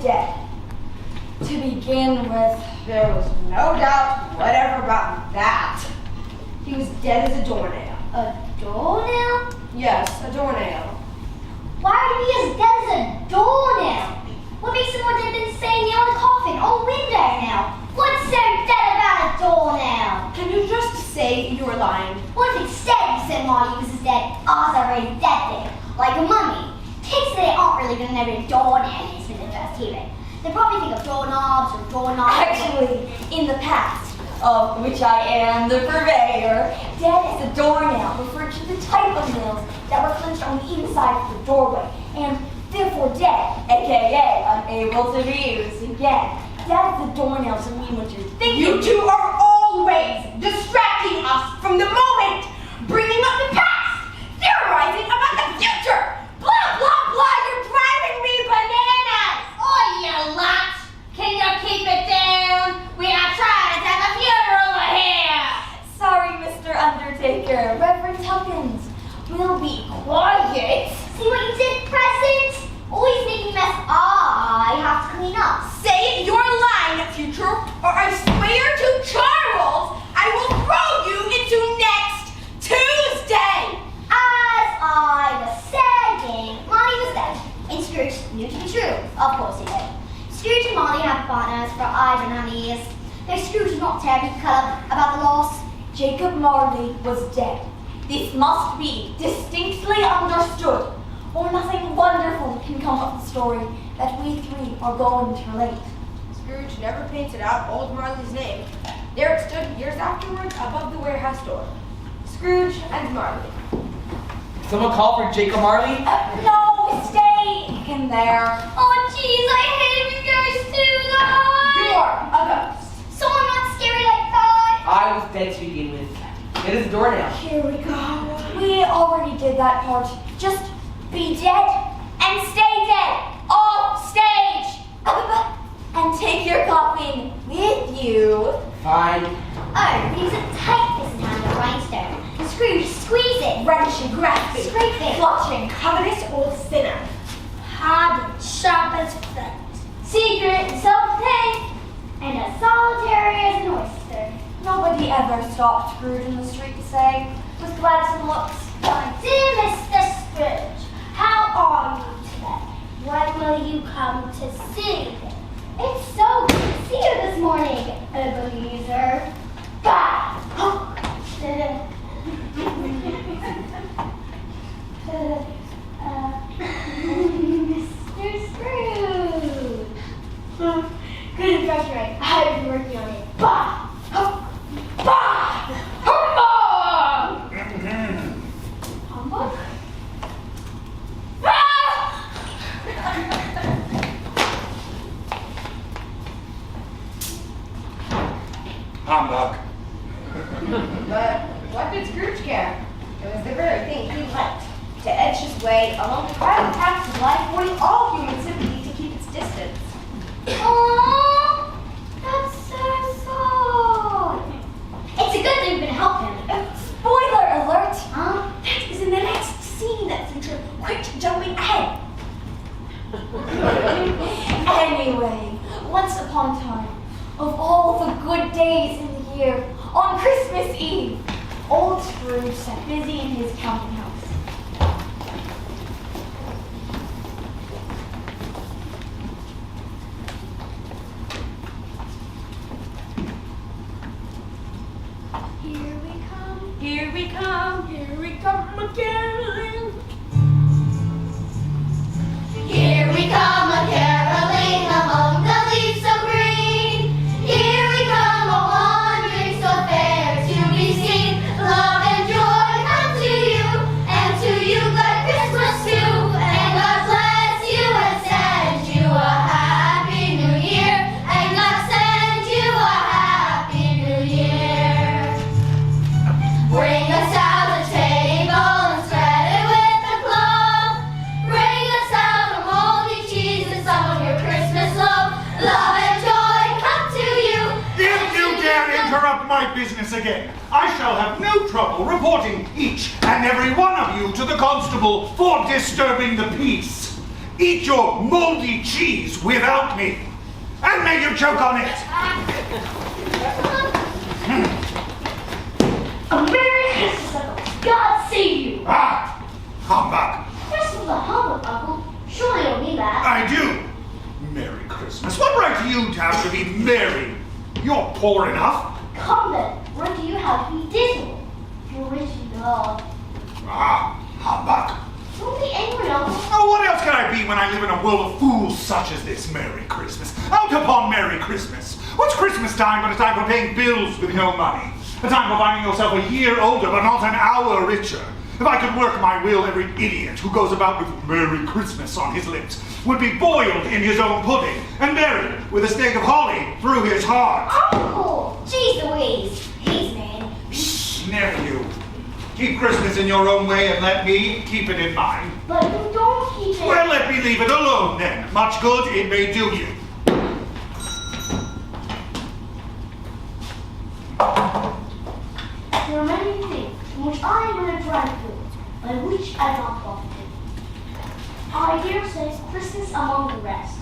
dead. To begin with, there was no doubt whatever about that. He was dead as a doornail. A doornail? Yes, a doornail. Why would he be as dead as a doornail? What makes him more dead than, say, nail in a coffin or a window nail? What's so dead about a doornail? Can you just say you were lying? What if instead you said Marley was as dead as already dead thing, like a mummy? Kids today aren't really going to know what a doornail is when they first hear it. They probably think of doorknobs or doorknobs. Actually, in the past, of which I am the purveyor, dead as a doornail referred to the type of nails that were clenched on the inside of the doorway, and therefore dead, aka unable to be used again. Dead as a doornail to mean what you're thinking. You two are always distracting us from the moment, bringing up the past, theorizing about the future. Blah, blah, blah, you're driving me bananas. Oh, you lot! Can you keep it down? We are trying to have a funeral over here! Sorry, Mr. Undertaker. Reverend Tuppence, we'll be quiet. See what you did, Present? Always making a mess I have to clean up. Say your line, future, or I swear to Charles, I will throw you into next Tuesday. As I was saying, Marley was dead, and Scrooge knew to be true. Of course he did. Scrooge and Marley have been partners for I don't know how many years. Though Scrooge was not terribly cut up about the loss. Jacob Marley was dead. This must be distinctly understood, or nothing wonderful can come of the story that we three are going to relate. Scrooge never painted out old Marley's name. There it stood years afterward above the warehouse door. Scrooge and Marley. Someone call for Jacob Marley? No, stay in there. Oh jeez, I hate when ghosts do that! You're a ghost. So I'm not scary like that! I was dead to begin with. It is a doornail. Here we go. We already did that part. Just be dead and stay dead off stage. And take your coffin with you. Fine. Oh, use a tight fist hand of rhinestone. And Scrooge, squeeze it. Wrenching, grasping, Scrape it. clutching, covetous old sinner. Hard and sharp as flint. Secret and self-contained. And as solitary as an oyster. Nobody ever stopped Scrooge in the street to say, with gladsome looks, My dear Mr. Scrooge, how are you today? When will you come to see me? It's so good to see you this morning, Ebenezer. Bah! Mr. Scrooge. Good impression, right? I've been working on it. Bah! Bah! Humbug! Humbug? Humbug. But what did Scrooge care? It was the very thing he liked, to edge his way along the crowded paths of life, avoiding all human sympathy to keep its distance. Aww, that's so sad. It's a good thing we're gonna help him. spoiler alert, Huh? that is in the next scene, that future. Quit jumping ahead. Anyway, once upon a time, of all the good days in the year, on Christmas Eve, old Scrooge sat busy in his counting house. Here we come, here we come, here we come again. Here we come a-caroling among the leaves so green. Here we come a-wandering so fair to be seen. Love and joy come to you, and to you glad Christmas too. And God bless you and send you a happy new year. And God send you a happy new year. Bring us out a table and spread it with a cloth. Bring us out a moldy cheese and some of your Christmas love. Love and joy come to you. If you dare interrupt my business again, I shall have no trouble reporting each and every one of you to the constable for disturbing the peace. eat your moldy cheese without me. And may you choke on it. A Merry Christmas, Uncle. God save you. Ah, humbug. Christmas a humbug, Uncle. Surely you don't mean that. I do. Merry Christmas. What right do you have to be merry? You're poor enough. Come then. What do you have to be dismal? You're rich enough. Ah, humbug. Don't be angry, Uncle. Oh, what else can I be when I live in a world of fools such as this? Merry Christmas. Out upon Merry Christmas. What's Christmas time but a time for paying bills with no money? A time for finding yourself a year older but not an hour richer. If I could work my will, every idiot who goes about with Merry Christmas on his lips would be boiled in his own pudding and buried with a stake of holly through his heart. Uncle! Jeez Louise. Please, man. Shh, nephew. Keep Christmas in your own way and let me keep it in mine. But you don't keep it. Well, let me leave it alone then. Much good it may do you. There are many things in which I am in a dry field, by which I not profited. I dare say Christmas among the rest.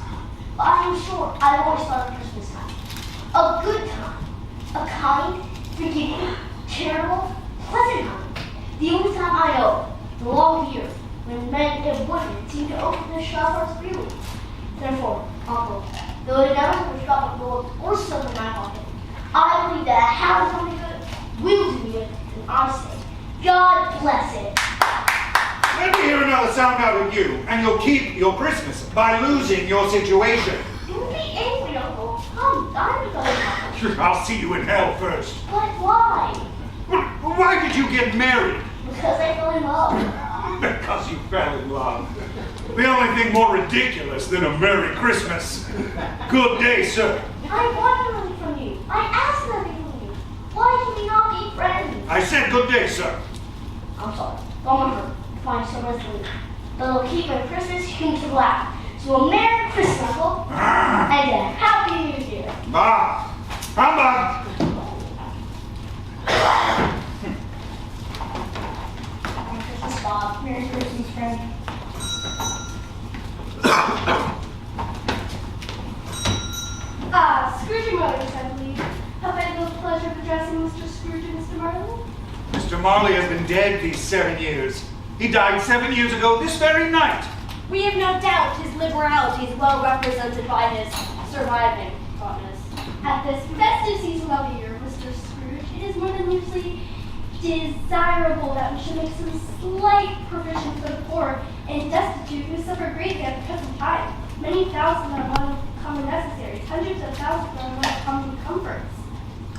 But I am sure I always thought of Christmas time. A good time. A kind, forgiving, charitable, pleasant time. The only time I know, the long year, when men and women seem to open their showers freely. Therefore, Uncle, though it never would drop a gold or silver in my pocket, I believe that having something good will do me, and I say, God bless it. Let me hear another sound out of you, and you'll keep your Christmas by losing your situation. Don't be angry, Uncle. Come, I'm going. I'll see you in hell first. But why? Why did you get married? Because I fell in love. Because you fell in love. The only thing more ridiculous than a Merry Christmas. Good day, sir. I want nothing from you. I asked nothing from you. Why can we not be friends? I said good day, sir. I'm sorry. Remember, find some resolute. That'll keep my Christmas home to laugh. So a Merry Christmas, Uncle. And a Happy New Year. Ah, humbug. Merry Christmas, Bob. Merry Christmas, friend. Scrooge Motors, I believe. Have I the pleasure of addressing Mr. Scrooge and Mr. Marley? Mr. Marley has been dead these 7 years. He died 7 years ago this very night. We have no doubt his liberality is well represented by his surviving fondness. At this festive season of the year, Mr. Scrooge, it is more than usually desirable that we should make some slight provision for the poor and destitute who suffer greatly at the present time. Many thousands are among common necessaries, hundreds of thousands are among common comforts.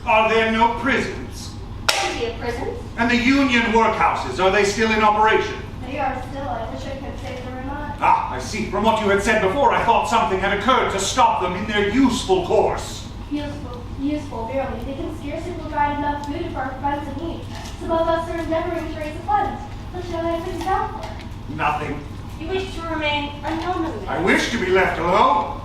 Are there no prisons? Plenty of prisons. And the union workhouses, are they still in operation? They are still, I wish I could say they were not. Ah, I see. From what you had said before, I thought something had occurred to stop them in their useful course. Useful, barely. They can scarcely provide enough food for our friends in need. Some of us are endeavoring to raise a fund. What shall I put it down for? Nothing. You wish to remain unknown. I wish to be left alone.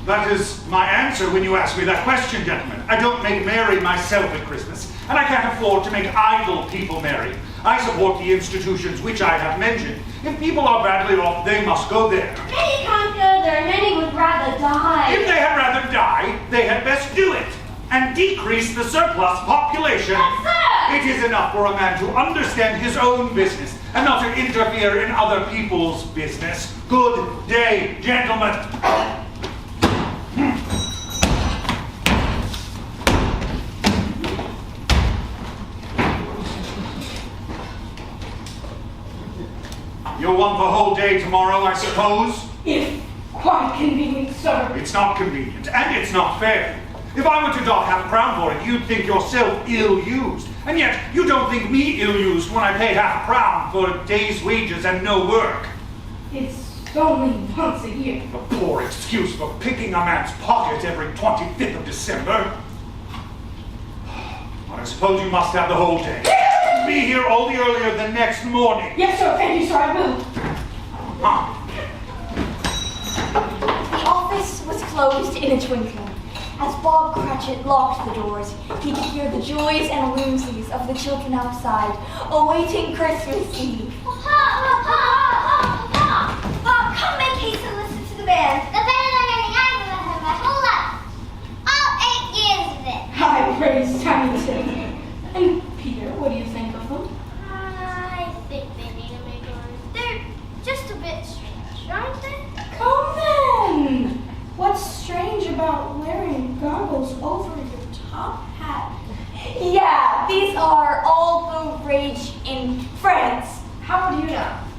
That is my answer when you ask me that question, gentlemen. I don't make merry myself at Christmas, and I can't afford to make idle people merry. I support the institutions which I have mentioned. If people are badly off, they must go there. Many can't go there. Many would rather die. If they had rather die, they had best do it and decrease the surplus population. Absurd! It is enough for a man to understand his own business and not to interfere in other people's business. Good day, gentlemen. You'll want the whole day tomorrow, I suppose? If quite convenient, sir. It's not convenient, and it's not fair. If I were to dock half a crown for it, you'd think yourself ill-used. And yet, you don't think me ill-used when I pay half a crown for a day's wages and no work. It's only once a year. A poor excuse for picking a man's pocket every 25th of December. I suppose you must have the whole day. Be here all the earlier the next morning. Yes, sir. Thank you, sir. I will. The office was closed in a twinkling. As Bob Cratchit locked the doors, he could hear the joys and whimsies of the children outside, awaiting Christmas Eve. Papa! Papa! Papa! Bob, come make haste and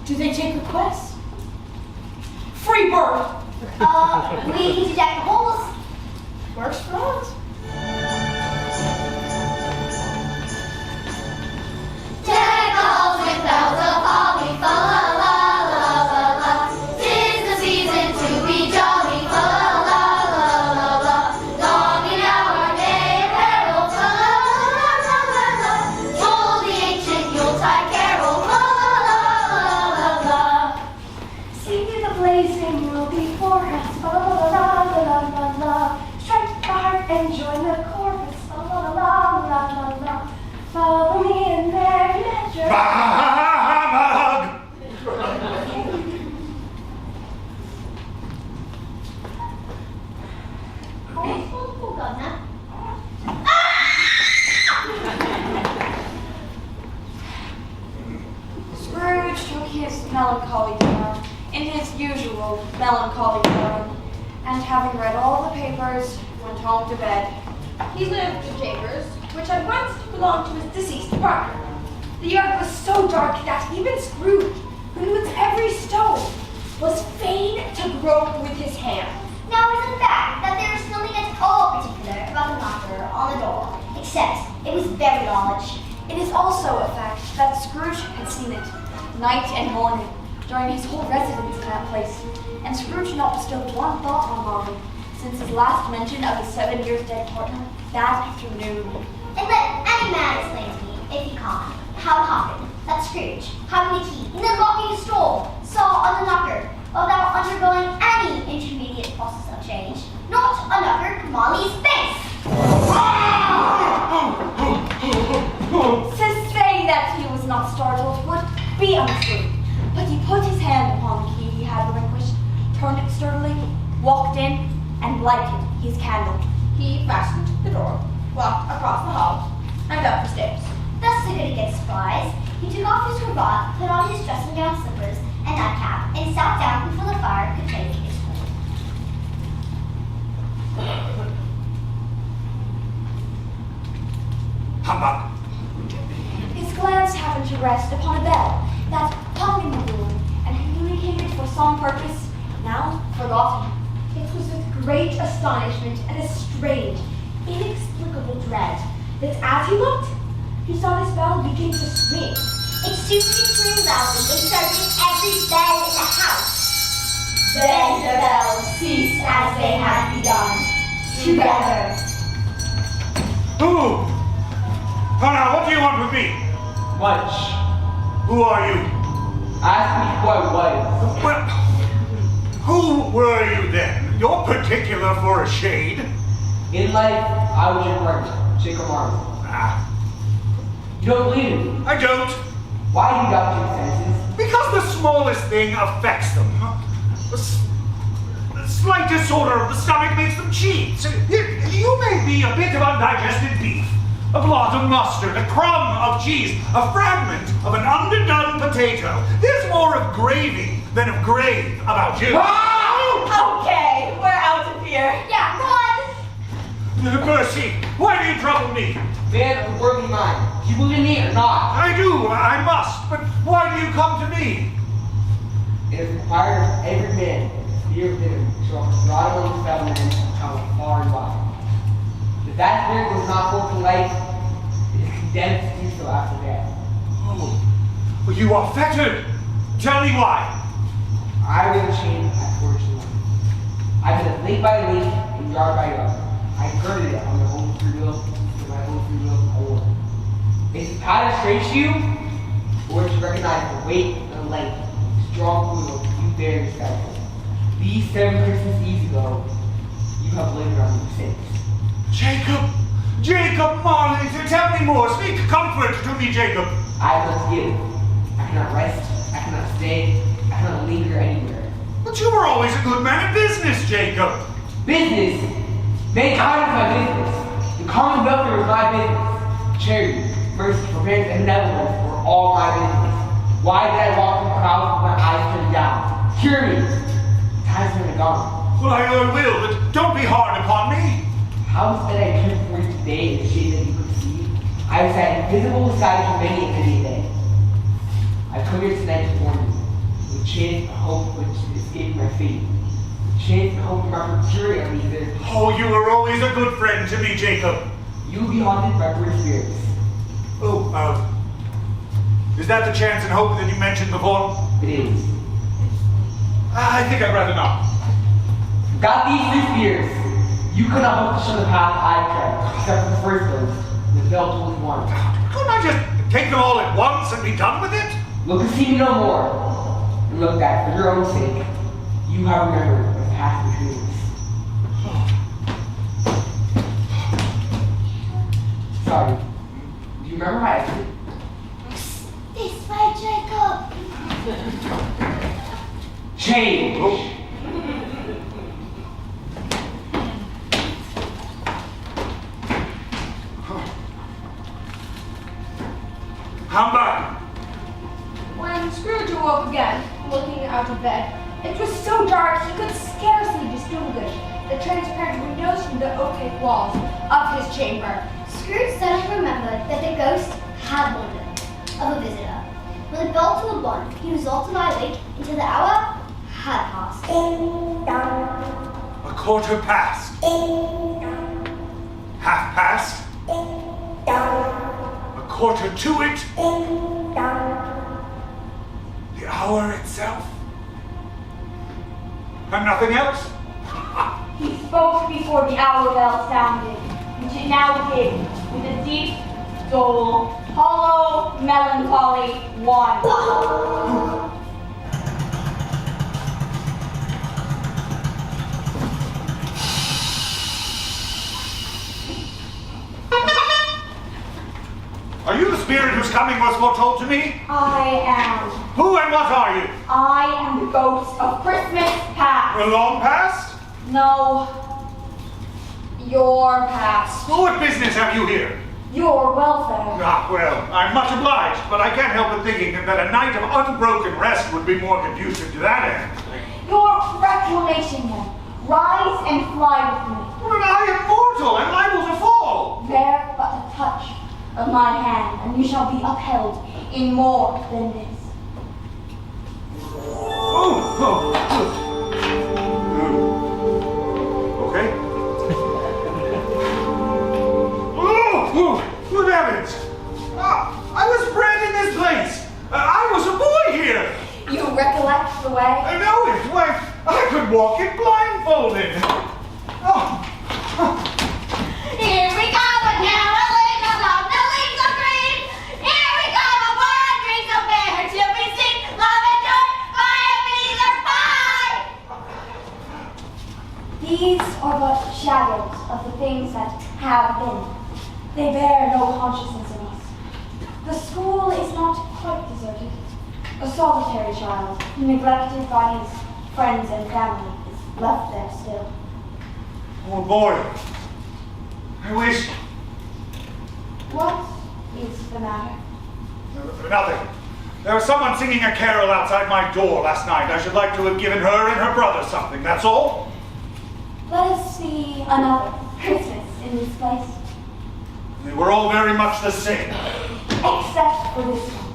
Do they take requests? Free birth! We can detect the holes. Works for us. Deck the halls with bells of holly, fa la la la la la. 'Tis the season to be jolly, fa la la la la la. Longing our day herald, fa la la la la la. Toll the ancient Yuletide carol, fa la la la la la. See the blazing will before us, fa la la la la la la. Strike the heart and join the chorus, fa la la la la la. Follow me in merry measure. Bug! Oh, God, now. Scrooge took his melancholy dinner in his usual melancholy form, and having read all the papers, went home to bed. He lived in chambers which had once belonged to his deceased partner. The yard was so dark that even Scrooge, who knew its every stone, was fain to grope with his hand. Now it's a fact that there is nothing at all particular about the knocker on the door, except it was very large. It is also a fact that Scrooge had seen it night and morning during his whole residence in that place, and Scrooge not bestowed one thought on Marley since his last mention of his 7 years dead partner that afternoon. And let any man explain to me, if he can, how it happened that Scrooge, having the key and unlocking his door, saw on the knocker, without undergoing any intermediate process of change, not a knocker, Marley's face. To say that he was not startled would be untrue, but he put his hand upon the key he had relinquished, turned it sturdily, walked in, and lighted his candle. He fastened the door, walked across the hall, and up the stairs. Thus to get against surprise, he took off his cravat, put on his dressing gown slippers and nightcap, and sat down before the fire could take his cold. Humbug! His glance happened to rest upon a bell that hung in the room and communicated for some purpose, now forgotten. It was with great astonishment and a strange, inexplicable dread that as he looked, he saw this bell begin to swing. It soon became loudly, inserting every bell in the house. Then the bells ceased as they had begun, together. Who? Oh, now, what do you want with me? Much. Who are you? Ask me who I was. Well, who were you then? You're particular for a shade. In life, I was your partner, Jacob Marley. Ah, You don't believe me. I don't. Why do you doubt your senses? Because the smallest thing affects them. The slight disorder of the stomach makes them cheats. You may be a bit of undigested beef, a blot of mustard, a crumb of cheese, a fragment of an underdone potato. There's more of gravy than of grave about you. Okay, we're out of here. Yeah, run! Mercy, why do you trouble me? Man of worldly mind, do you believe in me or not? I do, I must, but why do you come to me? It is required of every man to fear within him, shall rot among his fellow men and travel far and wide. If that spirit was not forth in life, it is condemned to do so after death. Oh, well, you are fettered. Tell me why. I was chained at fortune. I've been link by link and yard by yard. I girded it on my own free will, to my own free will alone. Is the pattern straight to you, or to recognize the weight and the length, the strong will you bear yourself? These 7 Christmas Eves ago, you have lived on me since. Jacob Marley, tell me more. Speak comfort to me, Jacob. I must give. I cannot rest, I cannot stay, I cannot linger anywhere. But you were always a good man at business, Jacob. Business! Mankind is my business. The common welfare is my business. Charity, mercy, forbearance, and benevolence were all my business. Why did I walk in the crowd with my eyes turned down? Cure me! Time's nearly gone. Well, I will, but don't be hard upon me. How is that I turned for you today in the shade that you could see? I was at invisible beside you many a day. I come here tonight to warn you. chance and hope to escape my fate. The chance and hope to my fury of these there. Oh, you were always a good friend to me, Jacob. You will be haunted by weird spirits. Oh, is that the chance and hope that you mentioned before? It is. I think I'd rather not. Got these 6 years. You could not hope to show the path I tread, except for the first place, the Velz was one. Couldn't I just take them all at once and be done with it? Look and see me no more. And look that, for your own sake, you have remembered what has passed between us. Sorry. Do you remember my exit? This way, Jacob. Change! Oh. I'm back. When Scrooge awoke again, looking out of bed, it was so dark he could scarcely distinguish the transparent windows from the opaque walls of his chamber. Scrooge suddenly remembered that the ghost had warned him of a visitor. When the bell tolled 1, he resolved to lie awake until the hour had passed. A quarter past. Half past. A quarter to it. The hour itself. And nothing else? He spoke before the hour bell sounded, which it now did, with a deep, dull, hollow, melancholy one. Are you the spirit whose coming was foretold to me? I am. Who and what are you? I am the ghost of Christmas past. A long past? No, your past. What business have you here? Your welfare. Ah, well, I'm much obliged, but I can't help but thinking that a night of unbroken rest would be more conducive to that end. Your reclamation then. Rise and fly with me. But I am mortal and liable to fall. Bear but a touch of my hand, and you shall be upheld in more than this. Okay. Good heavens! I was bred in this place. I was a boy here. You recollect the way? I know it. Why, I could walk it blindfolded. Here we come again, caroling along the leaves of green. Here we come, a wandering so fair to be seen. Love and joy, by Ebenezer pie. These are but shadows of the things that have been. They bear no consciousness in us. The school is not quite deserted. A solitary child, neglected by his friends and family, is left there still. Oh boy. I wish. What is the matter? Nothing. There was someone singing a carol outside my door last night. I should like to have given her and her brother something, that's all. Let us see another Christmas in this place. They were all very much the same. Except for this one.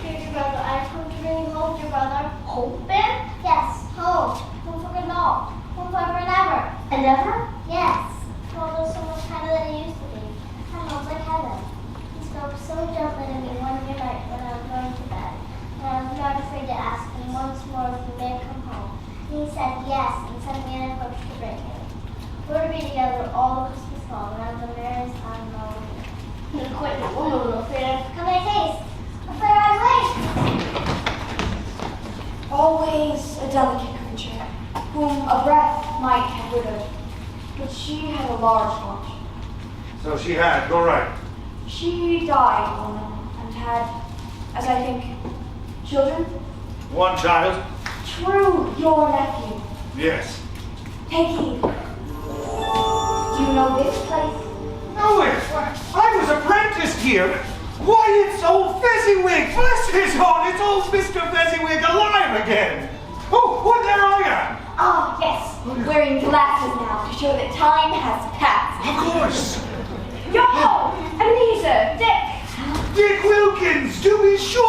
Dear brother, I come to bring you home, dear brother. Home, Ben? Yes, home. Home for good night. Home forever and ever. And ever? Yes. Home is so much better than it used to be. And home's like heaven. He spoke so gently to me one good night when I was going to bed. And I was not afraid to ask him once more if he may come home. And he said yes, and sent me an approach to bring him. We're to be together all Christmas long, around the merriest time of all year. Quit the woman, little afraid of come my face. Afraid I was late. Always a delicate creature, whom a breath might have withered. But she had a large heart. So she had, go right. She died, woman, and had, as I think, children? One child? True, your nephew. Yes. Take heed. Do you know this place? No, I was apprenticed here. Why, it's old Fezziwig! Bless his heart, it's old Mr. Fezziwig alive again! Oh, there I am! Ah, yes, wearing glasses now to show that time has passed. Of course! Yo, Ebenezer, Dick. Dick Wilkins, to be sure!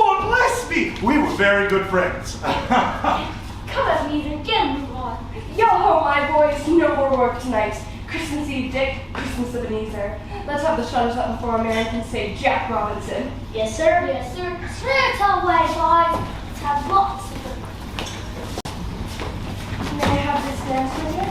We were very good friends. Come at me and again, move on. Yo ho, my boys, no more work tonight. Christmas Eve, Dick, Christmas Ebenezer. Let's have the shutters up before a man can say Jack Robinson. Yes, sir. Yes, sir. Spirits away, boys. Let's have lots of them. May I have this dance with you?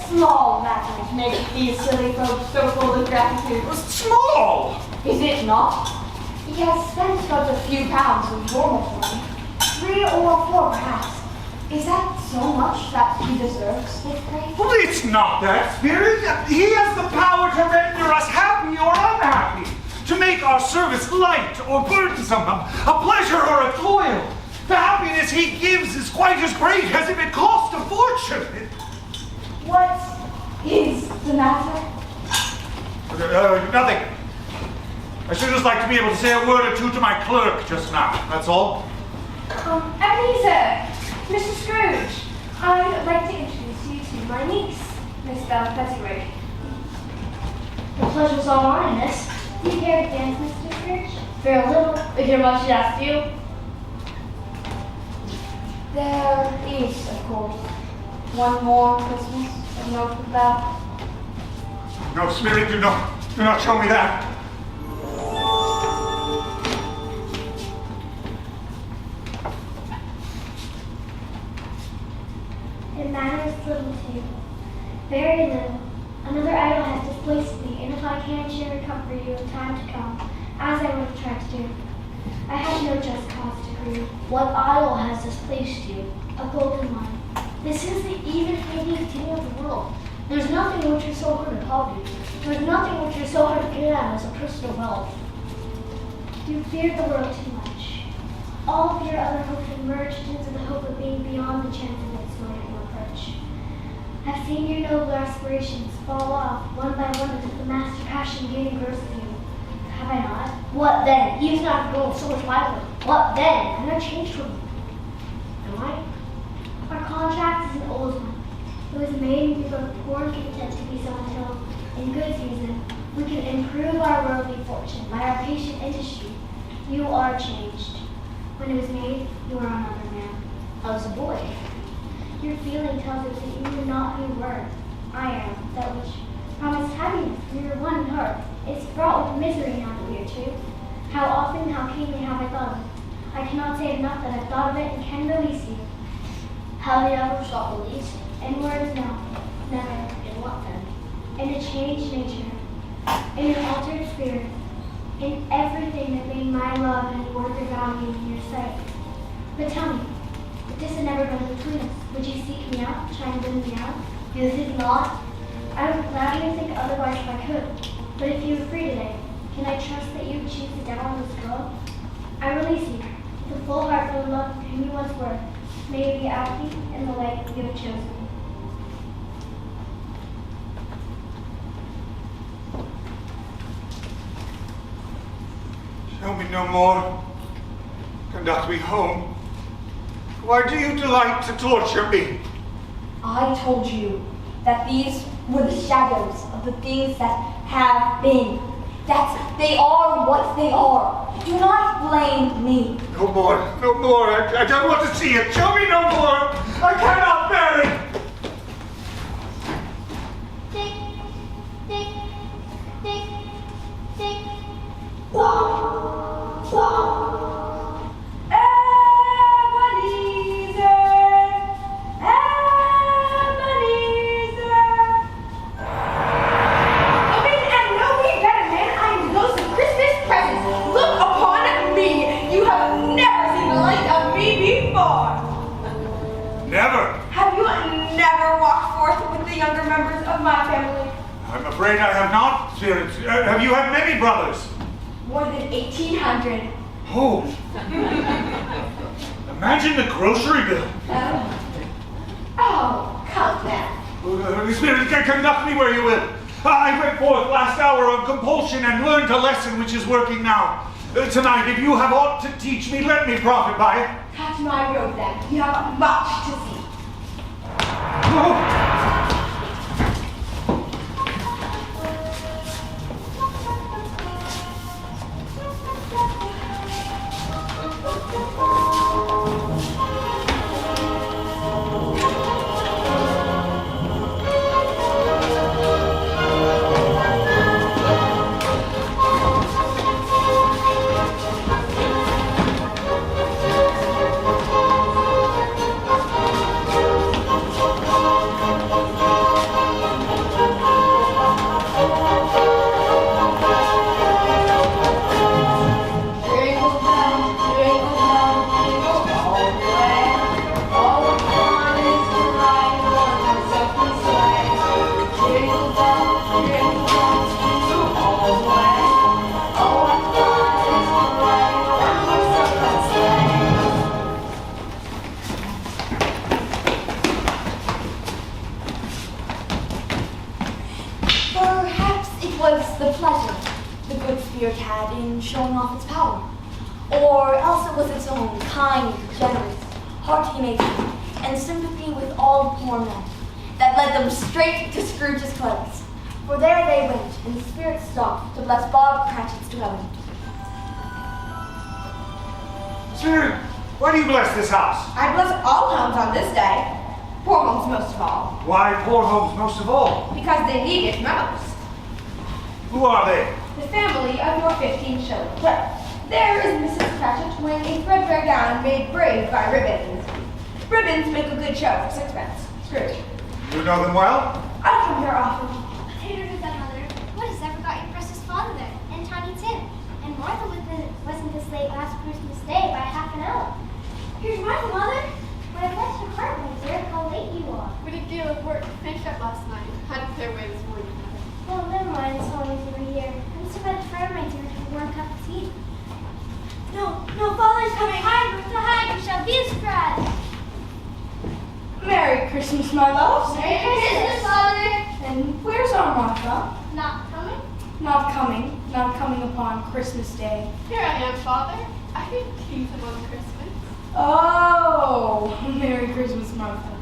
Small matters make these silly folks so full of gratitude. Small! Is it not? He has spent but a few pounds of normal money. 3 or 4 perhaps. Is that so much that he deserves, they pray? Well, it's not that, Spirit. He has the power to render us happy or unhappy, to make our service light or burdensome, a pleasure or a toil. The happiness he gives is quite as great as if it cost a fortune. What is the matter? Nothing. I should just like to be able to say a word or two to my clerk just now, that's all. Ebenezer, Mr. Scrooge, I'd like to introduce you to my niece, Miss Belle Pettigrew. The pleasure's all mine, miss. Do you care to dance, Mr. Scrooge? Very little. But hear what she asked you. There is, of course, one more Christmas to note about. No, Spirit, do not show me that. It matters little to you. Very little. Another idol has displaced me, and if I can cheer and comfort you in time to come, as I would have tried to do, I have no just cause to grieve. What idol has displaced you? A golden one. This is the even hanging king of the world. There's nothing which is so hard to call you. There's nothing which is so hard to get at as a personal wealth. You feared the world too much. All of your other hopes have merged into the hope of being beyond the chance of its might or approach. I've seen your noble aspirations fall off one by one until the master passion gained growth of you. Have I not? What then? You've not grown so much wiser. What then? I'm not changed from you. Am I? Our contract is an old one. It was made and we were poor and content to be so until, in good season, we can improve our worldly fortune by our patient industry. You are changed. When it was made, you were another man. I was a boy. Your feeling tells us that you were not who you were. I am, that which promised happiness for your one heart. It's fraught with misery now that we are two. How often, how keenly have I thought of it? I cannot say enough that I've thought of it and can release you. How the other shall release? In words, no. Never. In what then? In a changed nature. In an altered spirit. In everything that made my love and worth of value in your sight. But tell me, if this had never been between us, would you seek me out, try and win me out? Is it not? I would gladly think otherwise if I could. But if you were free today, can I trust that you would choose to down this girl? I release you, with a full heart for the love whom you once were. May you be happy in the life you have chosen. Show me no more. Conduct me home. Why do you delight to torture me? I told you that these were the shadows of the things that have been. that they are what they are. Do not blame me. No more, no more. I don't want to see it. Show me no more. I cannot bear it. Tick, tick, tick, tick. Never. Have you never walked forth with the younger members of my family? I'm afraid I have not, Spirit. Have you had many brothers? More than 1,800. Oh. Imagine the grocery bill. Oh, come now. Spirit, conduct me where you will. I went forth last hour on compulsion and learned a lesson which is working now. Tonight, if you have aught to teach me, let me profit by it. Catch my road then. You have much to see. Oh. The pleasure the good spirit had in showing off its power, or else it was its own kind, generous, hearty nature, and sympathy with all poor men that led them straight to Scrooge's place. For there they went, and the spirit stopped to bless Bob Cratchit's dwelling. Spirit, why do you bless this house? I bless all homes on this day. Poor homes most of all. Why poor homes most of all? Because they need it most. Who are they? The family of your 15 children. Well, there is Mrs. Cratchit wearing a threadbare gown made brave by ribbons. Ribbons make a good show for sixpence. Scrooge. You know them well? I come here often. Tater is that mother. What has ever got your precious father there? And Tiny Tim. And Martha wasn't this late last Christmas Day by half an hour. Here's Martha, mother. When I bless your heart, my dear, how late you are. We did a deal of work. Finished up last night. Had to clear away this morning. Well, never mind, as long as you were here. I'm so glad for my dear to have a warm cup of tea. No, Father's coming. Hide, Martha, hide. You shall be a surprise. Merry Christmas, my loves. Merry Christmas, Father. And where's our Martha? Not coming? Not coming upon Christmas Day. Here I am, Father. I didn't tease him on Christmas. Oh, Merry Christmas, Martha.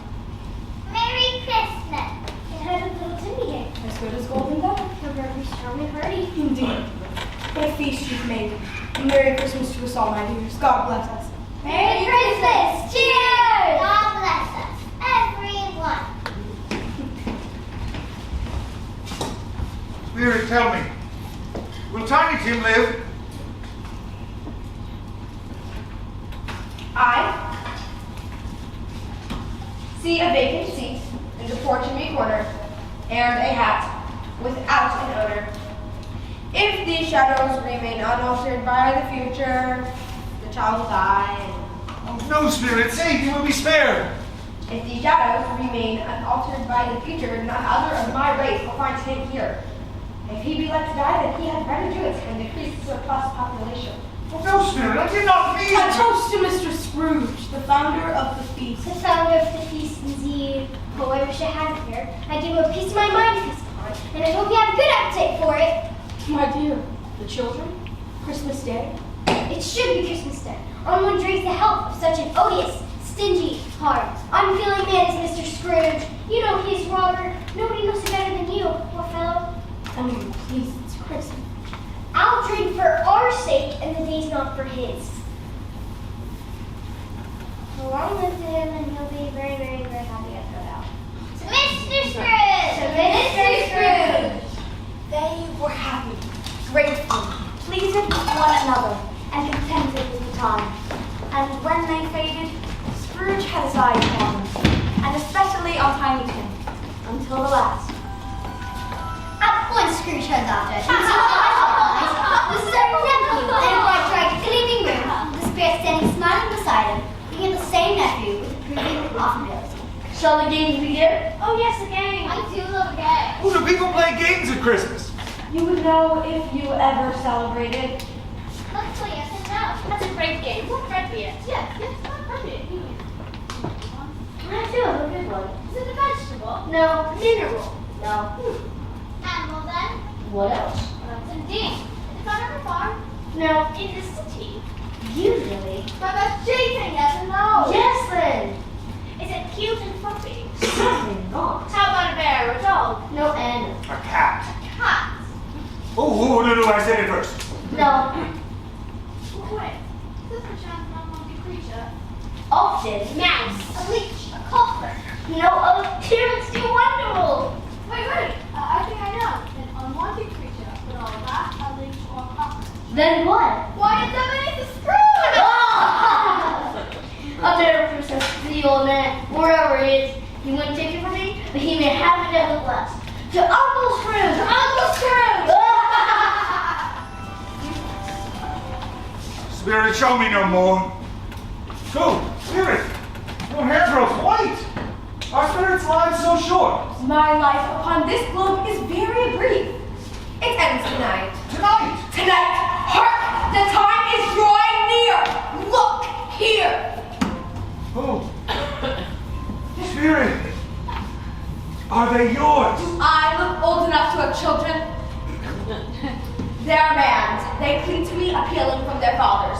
Merry Christmas. And how did little Timmy get? As good as golden dawn. You're very strong and hearty. Indeed. What a feast you've made. Merry Christmas to us all, my dears. God bless us. Merry Christmas! Cheers! God bless us, everyone. Spirit, tell me, will Tiny Tim live? I see a vacant seat in the porch in my corner, and a hat without an owner. If these shadows remain unaltered by the future, the child will die. Oh, no, Spirit, say he will be spared. If these shadows remain unaltered by the future, none other of my race will find him here. If he be let to die, then he had better do it and decrease the surplus population. Oh, no, Spirit, I did not mean A toast to Mr. Scrooge, the founder of the feast. The founder of the feast, indeed. Oh, I wish I had it here. I'd give you a piece of my mind to feast upon, and I hope you have a good appetite for it. My dear, the children, Christmas Day. It should be Christmas Day, on one drinks the health of such an odious, stingy, hard, unfeeling man as Mr. Scrooge. You know he is Robert. Nobody knows him better than you, poor fellow. Oh, please, it's Christmas. children for our sake, and the day's not for his. Long live to him, and he'll be very, very, very happy I got out. To Mr. Scrooge! To Mr. Scrooge! They were happy, grateful, pleased with one another, and contented with the time. And when they faded, Scrooge had his eyes on them, and especially on Tiny Tim, until the last. At once Scrooge heard laughter. He was surprised. The certain nephew in a bright, dry, gleaming room, with the spirit standing smiling beside him, looking at the same nephew with approving affability. Shall the games begin? Oh yes, a game. I do love games. Oh, do people play games at Christmas? You would know if you ever celebrated. Let's play yes and no. That's a great game. What Fred be it? Yes, not perfect. I do have a good one. Is it a vegetable? No. Mineral. No. Animal then? What else? It's indeed. Is it on a farm? No. In the city. Usually. But that's cheating, yes and no. Yes, then. Is it cute and fluffy? Certainly not. How about a bear or a dog? No N. A cat. Cat. Oh, no, I said it first. No. Quick. Is this perchance an unwanted creature? Often. Mouse. A leech. A coffer. No. Appearance too wonderful. Wait. I think I know. An unwanted creature. With all that, a leech or a coffer. Then what? Why, it's Ebenezer Scrooge! I'll never process the old man, wherever he is. He wouldn't take it from me, but he may have it nevertheless. To Uncle Scrooge! Uncle Scrooge! Spirit, show me no more. Go, Spirit. Your hair grows white. Our spirit's lives so short. My life upon this globe is very brief. It ends tonight. Tonight. Tonight! Hark! The time is drawing near! Look here! Oh. Spirit. Are they yours? I look old enough to have children. They're man's. They cling to me, appealing from their fathers.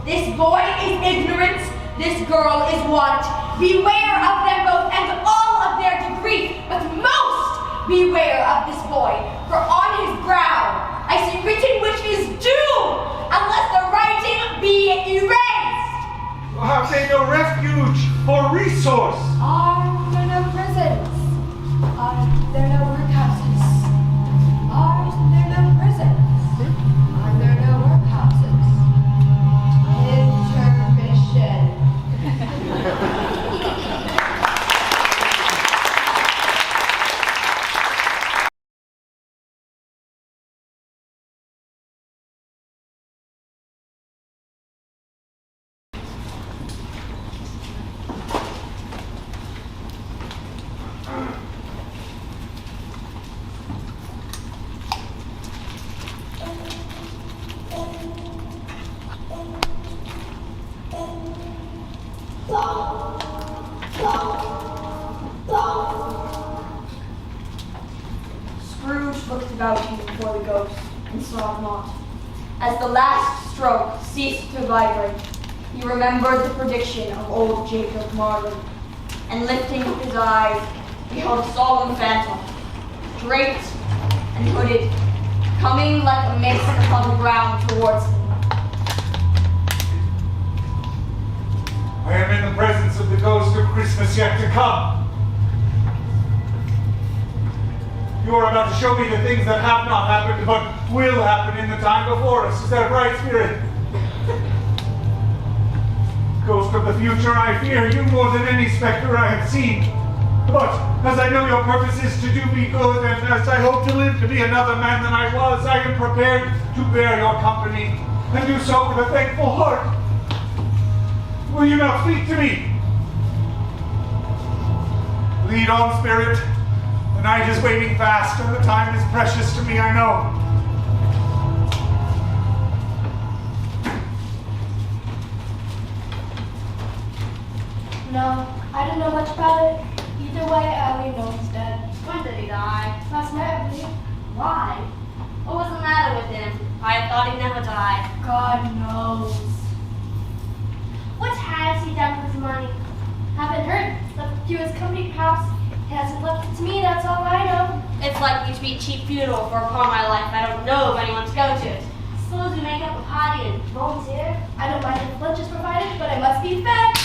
This boy is ignorance. This girl is want. Beware of them both and all of their degree, but most beware of this boy, for on his brow I see written which is doom, unless the writing be erased. Have they no refuge or resource? Are there no prisons? Are there no workhouses? Are there no prisons? Are there no workhouses? Intermission. Scrooge looked about him before the ghost and saw it not. As the last stroke ceased to vibrate, he remembered the prediction of old Jacob Marley, and lifting up his eyes, beheld a solemn phantom, draped and hooded, coming like a mist upon the ground towards him. I am in the presence of the ghost of Christmas yet to come. You are about to show me the things that have not happened, but will happen in the time before us. Is that right, Spirit? Ghost of the future, I fear you more than any specter I have seen. But as I know your purpose is to do me good, and as I hope to live to be another man than I was, I am prepared to bear your company, and do so with a thankful heart. Will you now speak to me? Lead on, Spirit. The night is waning fast, and the time is precious to me, I know. No, I don't know much about it. Either way, I only know he's dead. When did he die? Last night, I believe. Why? What was the matter with him? I thought he never died. God knows. What has he done with his money? Haven't heard. Left it to his company, perhaps. He hasn't left it to me, that's all I know. It's likely to be a cheap funeral, for upon my life I don't know of anyone to go to it. So Volunteer? I don't mind if lunch is provided, but I must be fed.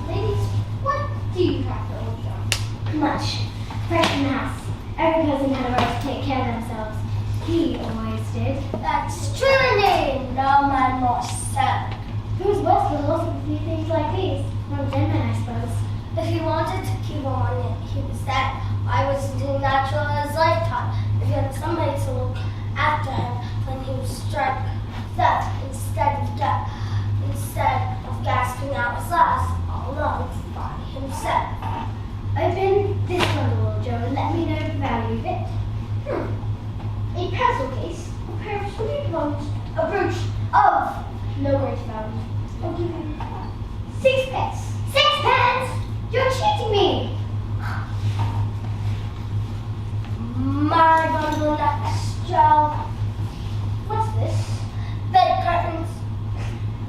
Ladies, what do you have for Old John? Much. Fresh from the house. Every cousin had a right to take care of themselves. He always did. That's true indeed. No man more so. Who's worse for loss of a few things like these? Well, dead man, I suppose. If he wanted to keep on it, he was dead. I was too natural in his lifetime. If he had somebody to look after him when he was struck, that instead of gasping out his last, all alone by himself. Open this bundle, Joe, and let me know the value of it. A pencil case, a pair of sweet ones, a brooch of no great value. I'll give you 6 pence. 6 pence? You're cheating me! My bundle next, Joe. What's this? Bed curtains.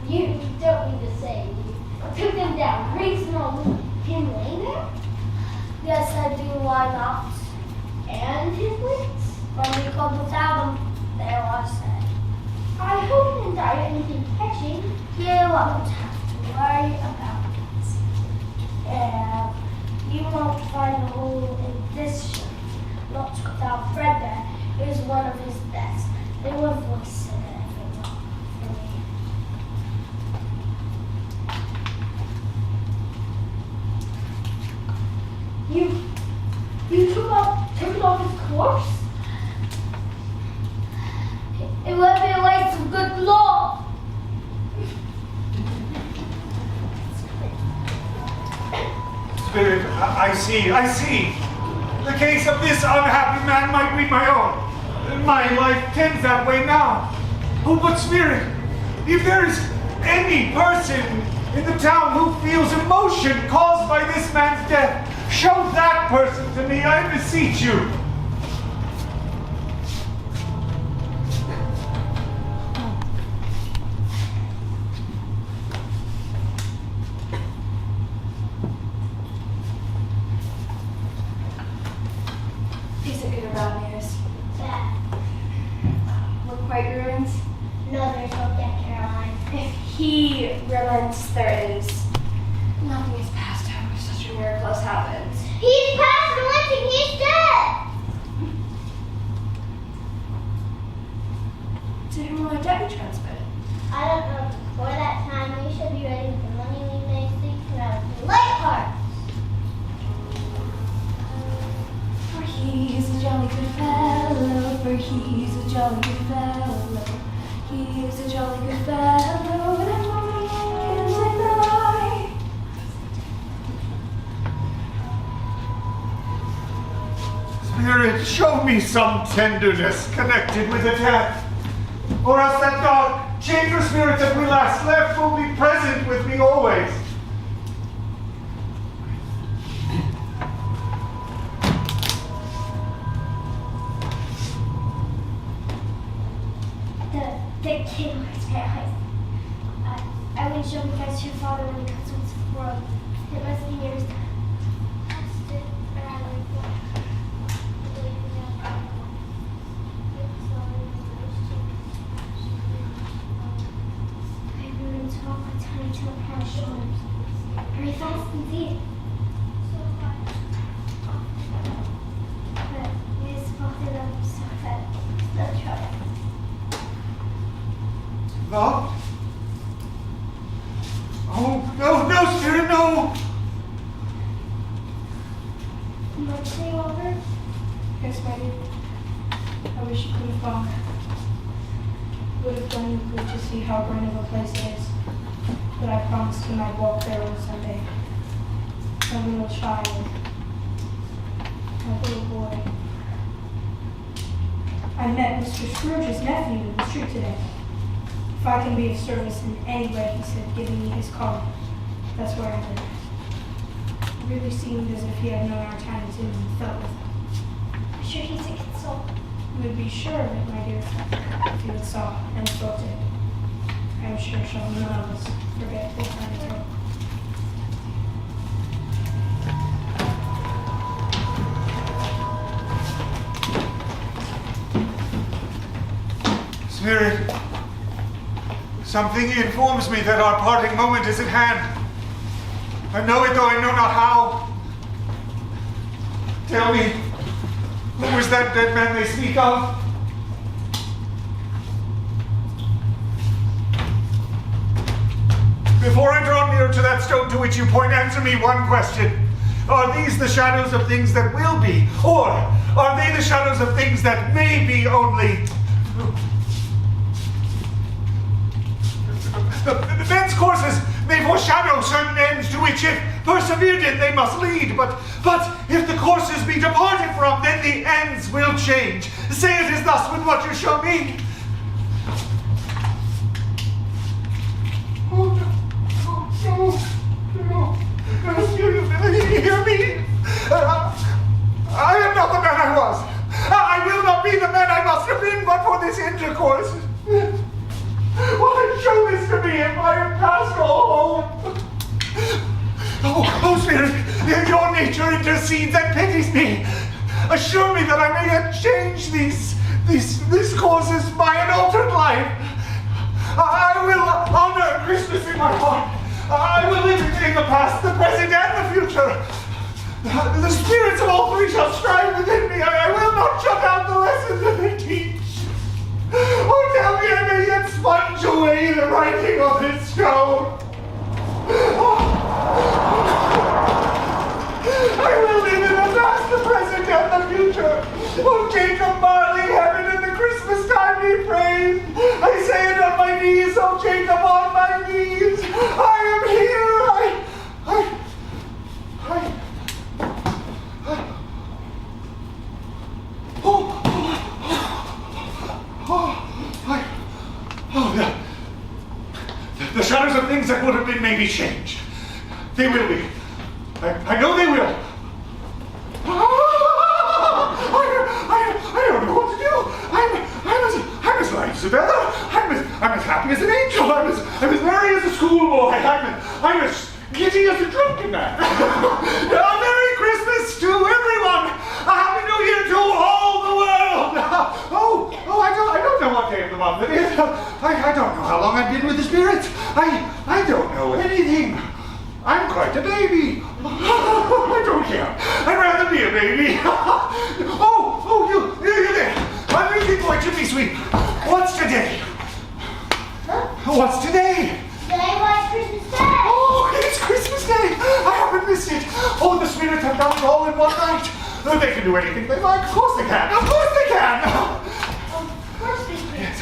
You don't need to say. You took them down, rings and all. Him laying there? Yes, I do. Why not? And his wings? When we come without them, there was said. I hope he didn't die of anything catching. You won't have to worry about it. Yeah, you won't find a hole in this shirt. Not without threadbare. Here's one of his best. There were voices in everything for me. You took off his corpse? It would be a waste of good law. Spirit, I see. The case of this unhappy man might be my own. My life tends that way now. Oh, but Spirit, if there is any person in the town who feels emotion caused by this man's death, show that person to me, I beseech you. Is it good or bad news? Bad. We're quite ruined. No, there's no death, Caroline. If he relents, there is. Nothing is past him if such a miracle has happened. He's past relenting. He's dead. To whom will our debt be transferred? I don't know. Before that time, we should be ready with the money we made thinking out of the light heart. For he's a jolly good fellow, for he's a jolly good fellow. He's a jolly good fellow, and I'm only in my life. Spirit, show me some tenderness connected with the death, or else that dark chamber spirit that we last left will be present with me always. The kid was paralyzed. I went show because your father when he comes into the world. It must be years. Very fast indeed. But we spotted them so that no trouble. Love? Oh, no, Spirit, no! Much stay over? Yes, my dear. I wish you could have gone. It would have done you good to see how grand of a place it is. But I promised you I'd walk there on Sunday. My little child. My little boy. I met Mr. Scrooge's nephew in the street today. If I can be of service in any way, he said, giving me his card. That's where I live. It really seemed as if he had known our tiny tune and felt with it. I'm sure he's a good soul. You would be sure of it, my dear, if you had saw and felt it. I am sure shall none of us forget this kind of trouble. Something informs me that our parting moment is at hand. I know it, though I know not how. Tell me, who is that dead man they speak of? Before I draw near to that stone to which you point, answer me one question. Are these the shadows of things that will be, or are they the shadows of things that may be only? Men's courses may foreshadow certain ends to which, if persevered in, they must lead. But if the courses be departed from, then the ends will change. Say it is thus with what you show me. Hear me. I am not the man I was. I will not be the man I must have been but for this intercourse. Why show this to me if I am past all hope? Oh, Spirit, your nature intercedes and pities me. Assure me that I may yet change these courses by an altered life. I will honor Christmas in my heart. I will live in the past, the present, and the future. The spirits of all three shall strive within me. I will not shut out the lessons that they teach. Oh, tell me I may yet sponge away the writing on this stone. I will live in the past, the present, and the future. Oh, Jacob Marley, heaven in the Christmas time be praised. I say it on my knees, oh Jacob, on my knees. I am here. The shadows of things that would have been may be changed. They will be. I know they will. I don't know what to do. I'm as light as a feather. I'm as happy as an angel. I'm as merry as a schoolboy. I'm as giddy as a drunken man. Merry Christmas to everyone. A Happy New Year to all the world. I don't know what day of the month it is. I don't know how long I've been with the spirits. I don't know anything. I'm quite a baby. I don't care. I'd rather be a baby. You there. I'm really going to be sweet. What's today? Huh? What's today? Today was Christmas Day. Oh, it's Christmas Day. I haven't missed it. Oh, the spirits have done it all in one night. They can do anything they like. Of course they can. Of course they can. Of course they can. Yes.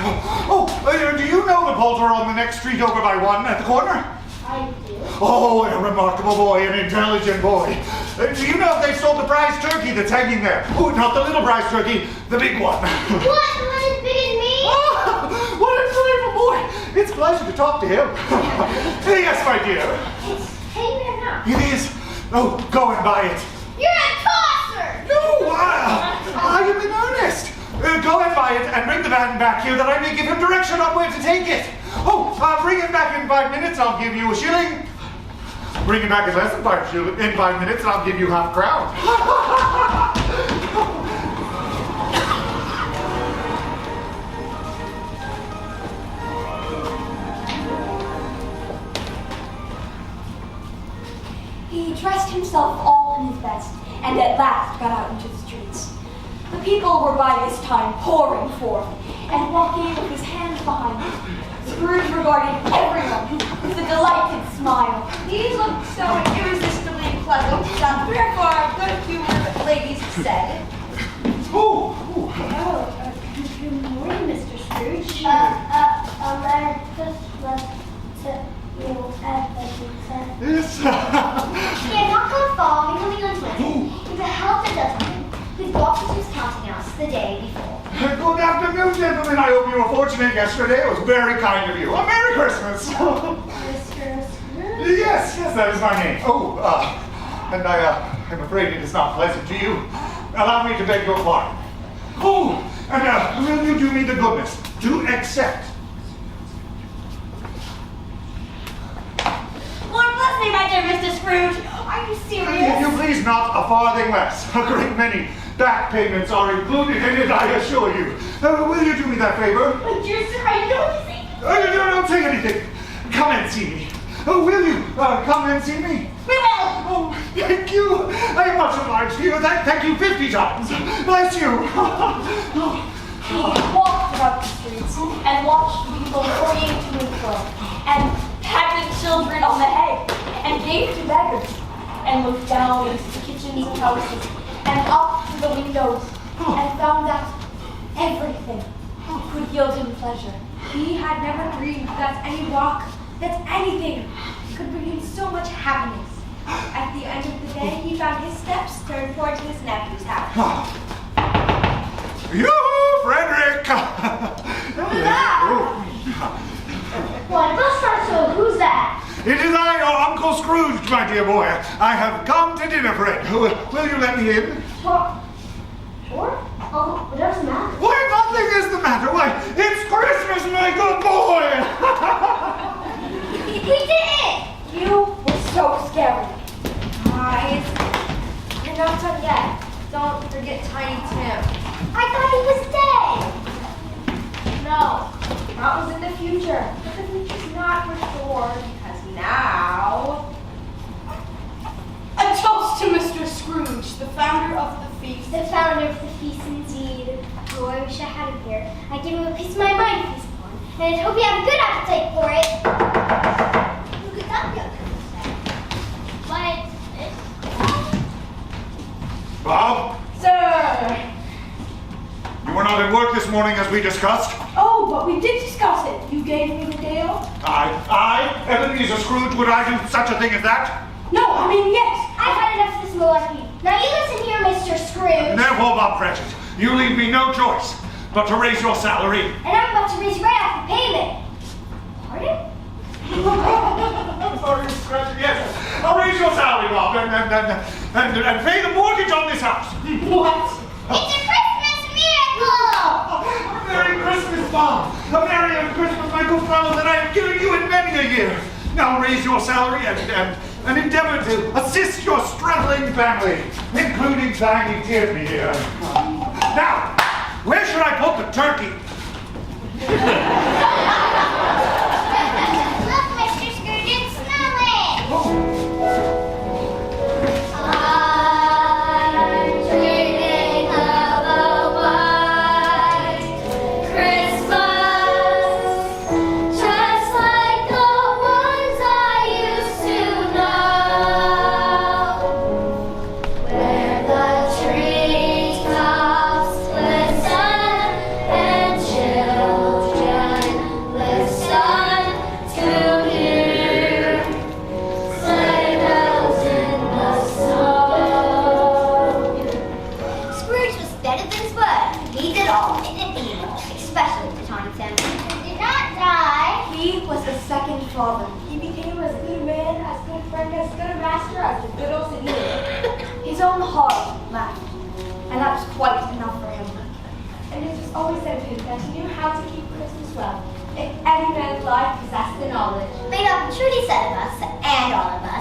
Do you know the poulterer on the next street over by one at the corner? I do. Oh, a remarkable boy, an intelligent boy. Do you know if they sold the prize turkey that's hanging there? Oh, not the little prize turkey, the big one. What? The one as big as me? Oh, what a delightful boy. It's a pleasure to talk to him. Yes, my dear. It's hanging there now. It is. Oh, go and buy it. You're a tosser! No, I am in earnest. Go and buy it and bring the man back here that I may give him direction on where to take it. Bring him back in 5 minutes, I'll give you a shilling. Bring him back in less than 5 minutes and I'll give you half a crown. He dressed himself all in his best, and at last got out into the streets. The people were by this time pouring forth, and walking with his hands behind him. Scrooge regarded everyone with a delighted smile. These looked so irresistibly pleasant that therefore our good-humored ladies said, Good morning, Mr. Scrooge. Merry Christmas to you, Yes. Yeah, not going fall, becoming unpleasant. He's a helter gentleman who walked into his counting house the day before. Good afternoon, gentlemen. I hope you were fortunate yesterday. It was very kind of you. A Merry Christmas. Mr. Scrooge? Yes, that is my name. And I'm afraid it is not pleasant to you. Allow me to beg your pardon. Will you do me the goodness to accept? Lord bless me, my dear Mr. Scrooge. Are you serious? If you please, not a farthing less. A great many back payments are included in it, I assure you. Will you do me that favor? My dear sir, I know what you say. Don't say anything. Come and see me. Oh, will you come and see me? We will. Oh, thank you. I am much obliged to you. Thank you 50 times. Bless you. He walked about the streets and watched people hurrying to and fro, and patted children on the head, and gave to beggars, and looked down into the kitchens and houses, and up to the windows, and found that everything could yield him pleasure. He had never dreamed that any walk, that anything could bring him so much happiness. At the end of the day, he found his steps turned towards his nephew's house. Yoo-hoo, Frederick! Who's that? Why, bless our soul, who's that? It is I, your Uncle Scrooge, my dear boy. I have come to dinner, Fred. Will you let me in? Sure. Oh, whatever's the matter? Why, nothing is the matter. Why, it's Christmas, my good boy! We did it! You were so scary. Guys, you're not done yet. Don't forget Tiny Tim. I thought he was dead. No, that was in the future. But the future's not restored because now... A toast to Mr. Scrooge, the founder of the feast. The founder of the feast, indeed. Oh, I wish I had him here. I'd give him a piece of my mind if he's born, and I'd hope he had a good appetite for it. Look at that young man. Bob, Sir! you were not at work this morning as we discussed. Oh, but we did discuss it. You gave me the day off? I, Ebenezer Scrooge, would I do such a thing as that? No, I mean, yes. I've had enough of this malarkey. Now you listen here, Mr. Scrooge. Therefore, Bob Cratchit, you leave me no choice but to raise your salary. And I'm about to raise you right off the payment. Pardon? I'm sorry, Mr. Cratchit, yes. I'll raise your salary, Bob, and pay the mortgage on this house. What? It's a Christmas miracle! A Merry Christmas, Bob. A merrier Christmas, my good fellow, than I have given you in many a year. Now raise your salary and endeavor to assist your struggling family, including Tiny Tim here. Now, where should I put the turkey? Look, Mr. Scrooge, and smell it! I'm dreaming of a white Christmas, just like the ones I used to know, where the treetops glisten and children listen to hear sleigh bells in the snow. Scrooge was better than his word. He did all and did evil, especially to Tiny Tim, who did not die. He was the second father. He became as good a man, as good a friend, as good a master as the good old city. His own heart laughed, and that was quite enough for him. And it was always said of him that he knew how to keep Christmas well. If any man alive possessed the knowledge. May not be truly said of us, and all of us,